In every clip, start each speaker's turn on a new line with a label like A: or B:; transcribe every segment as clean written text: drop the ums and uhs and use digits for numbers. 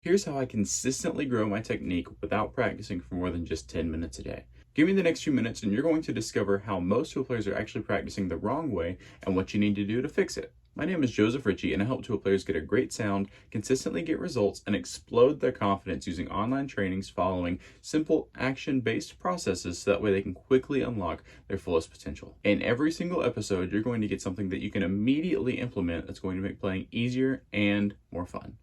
A: Here's how I consistently grow my technique without practicing for more than just 10 minutes a day. Give me the next few minutes and you're going to discover how most tool players are actually practicing the wrong way and what you need to do to fix it. My name is Joseph Ritchie and I help tool players get a great sound, consistently get results, and explode their confidence using online trainings following simple action-based processes so that way they can quickly unlock their fullest potential. In every single episode, you're going to get something that you can immediately implement that's going to make playing easier and more fun.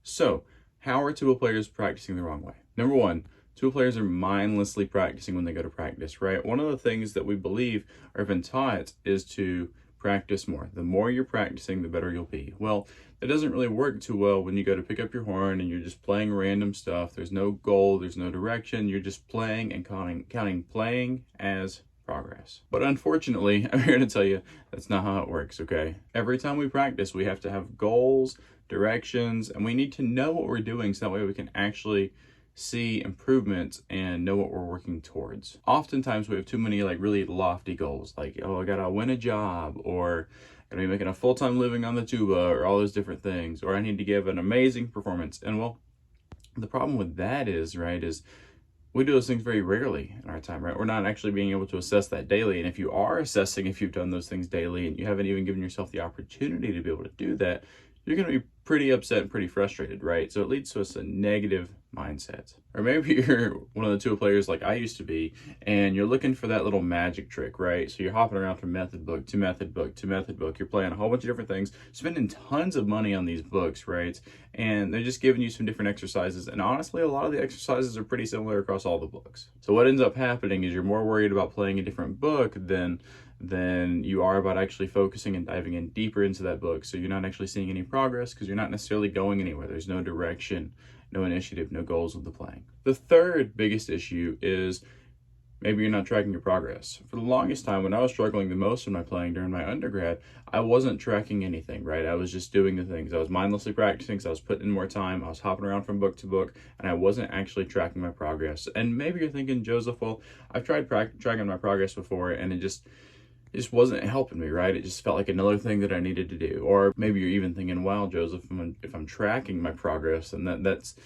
A: So, how are tuba players practicing the wrong way? Number one, tuba players are mindlessly practicing when they go to practice, right? One of the things that we believe or have been taught is to practice more. The more you're practicing, the better you'll be. Well, that doesn't really work too well when you go to pick up your horn and you're just playing random stuff. There's no goal, there's no direction. You're just playing and counting playing as progress. But unfortunately, I'm here to tell you that's not how it works, okay? Every time we practice, we have to have goals, directions, and we need to know what we're doing so that way we can actually see improvements and know what we're working towards. Oftentimes we have too many really lofty goals, like, oh, I gotta win a job, or I gotta be making a full-time living on the tuba, or all those different things, or I need to give an amazing performance. And well, the problem with that is, we do those things very rarely in our time, right? We're not actually being able to assess that daily. And if you are assessing if you've done those things daily and you haven't even given yourself the opportunity to be able to do that, you're going to be pretty upset and pretty frustrated, right? So it leads to us a negative mindset. Or maybe you're one of the tuba players like I used to be, and you're looking for that little magic trick, right? So you're hopping around from method book to method book to method book. You're playing a whole bunch of different things, spending tons of money on these books, right? And they're just giving you some different exercises. And honestly, a lot of the exercises are pretty similar across all the books. So what ends up happening is you're more worried about playing a different book than you are about actually focusing and diving in deeper into that book. So you're not actually seeing any progress because you're not necessarily going anywhere. There's no direction, no initiative, no goals with the playing. The third biggest issue is maybe you're not tracking your progress. For the longest time, when I was struggling the most in my playing during my undergrad, I wasn't tracking anything, right? I was just doing the things. I was mindlessly practicing because I was putting in more time. I was hopping around from book to book, and I wasn't actually tracking my progress. And maybe you're thinking, Joseph, well, I've tried tracking my progress before, and it just wasn't helping me, right? It just felt like another thing that I needed to do. Or maybe you're even thinking, wow, Joseph, if I'm tracking my progress, and that's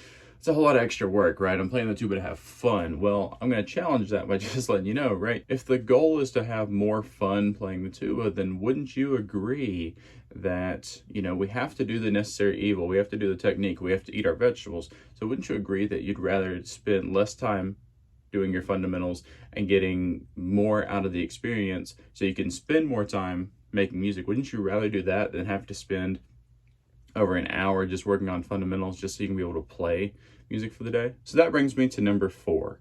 A: a whole lot of extra work, right? I'm playing the tuba to have fun. Well, I'm going to challenge that by just letting you know, right? If the goal is to have more fun playing the tuba, then wouldn't you agree that, we have to do the necessary evil, we have to do the technique, we have to eat our vegetables. So wouldn't you agree that you'd rather spend less time doing your fundamentals and getting more out of the experience so you can spend more time making music? Wouldn't you rather do that than have to spend over an hour just working on fundamentals just so you can be able to play music for the day? So that brings me to number 4.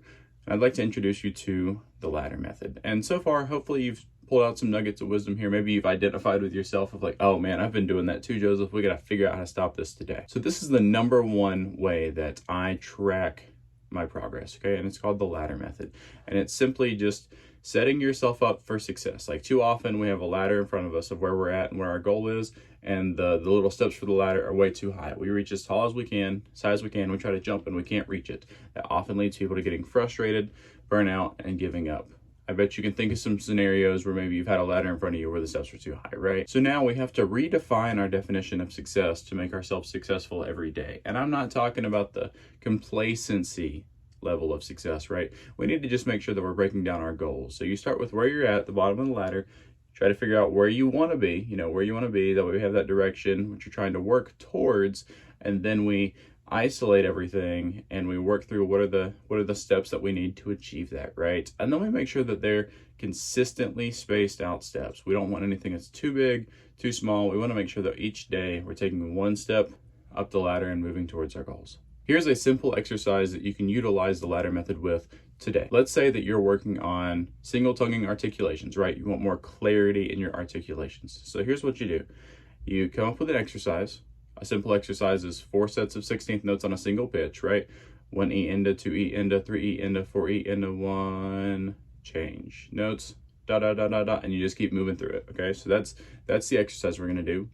A: I'd like to introduce you to the ladder method. And so far, hopefully you've pulled out some nuggets of wisdom here. Maybe you've identified with yourself of like, oh man, I've been doing that too, Joseph. We got to figure out how to stop this today. So this is the number one way that I track my progress, okay? And it's called the ladder method. And it's simply just setting yourself up for success. Like too often we have a ladder in front of us of where we're at and where our goal is, and the little steps for the ladder are way too high. We reach as tall as we can, as high as we can, we try to jump and we can't reach it. That often leads people to getting frustrated, burnout, and giving up. I bet you can think of some scenarios where maybe you've had a ladder in front of you where the steps were too high, right? So now we have to redefine our definition of success to make ourselves successful every day. And I'm not talking about the complacency level of success, right? We need to just make sure that we're breaking down our goals. So you start with where you're at the bottom of the ladder, try to figure out where you want to be, that way we have that direction, which you're trying to work towards, and then we isolate everything and we work through what are the steps that we need to achieve that, right? And then we make sure that they're consistently spaced out steps. We don't want anything that's too big, too small. We want to make sure that each day we're taking one step up the ladder and moving towards our goals. Here's a simple exercise that you can utilize the ladder method with today. Let's say that you're working on single tonguing articulations, right? You want more clarity in your articulations. So here's what you do. You come up with an exercise. A simple exercise is 4 sets of 16th notes on a single pitch, right? 1 E enda, 2 E enda, 3 E enda, 4 E enda, 1, change notes, da da da da da, and you just keep moving through it, okay? So that's the exercise we're gonna do.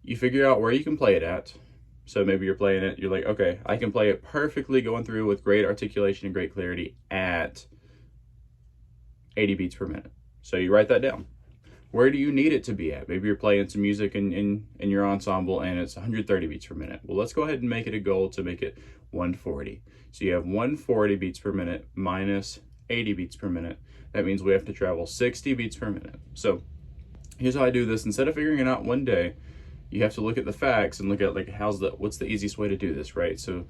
A: You figure out where you can play it at. So maybe you're playing it, you're like, okay, I can play it perfectly going through with great articulation and great clarity at 80 beats per minute. So you write that down. Where do you need it to be at? Maybe you're playing some music in your ensemble and it's 130 beats per minute. Well, let's go ahead and make it a goal to make it 140. So you have 140 beats per minute minus 80 beats per minute. That means we have to travel 60 beats per minute. So here's how I do this. Instead of figuring it out one day, you have to look at the facts and look at like what's the easiest way to do this, right? So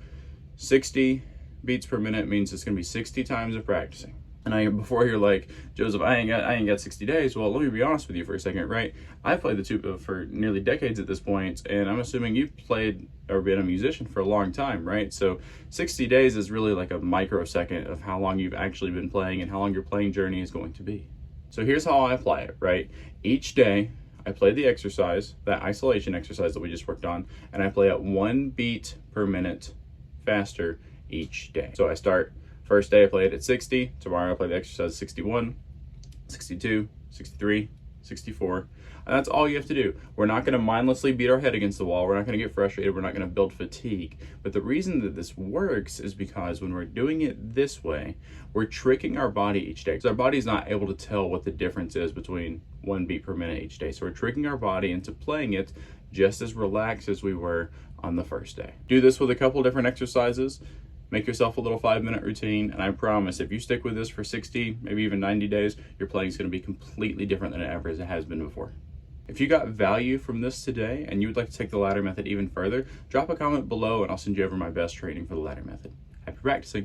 A: 60 beats per minute means it's gonna be 60 times of practicing. And before you're like, Joseph, I ain't got 60 days. Well, let me be honest with you for a second, right? I've played the tuba for nearly decades at this point, and I'm assuming you've played or been a musician for a long time, right? So 60 days is really like a microsecond of how long you've actually been playing and how long your playing journey is going to be. So here's how I apply it, right? Each day, I play the exercise, that isolation exercise that we just worked on, and I play at 1 beat per minute faster each day. So I start, first day I play it at 60, tomorrow I play the exercise at 61, 62, 63, 64, and that's all you have to do. We're not going to mindlessly beat our head against the wall, we're not going to get frustrated, we're not going to build fatigue. But the reason that this works is because when we're doing it this way, we're tricking our body each day. Because our body's not able to tell what the difference is between 1 beat per minute each day. So we're tricking our body into playing it just as relaxed as we were on the first day. Do this with a couple different exercises. Make yourself a little 5-minute routine, and I promise if you stick with this for 60, maybe even 90 days, your playing is going to be completely different than it ever has been before. If you got value from this today and you would like to take the ladder method even further, drop a comment below and I'll send you over my best training for the ladder method. Happy practicing.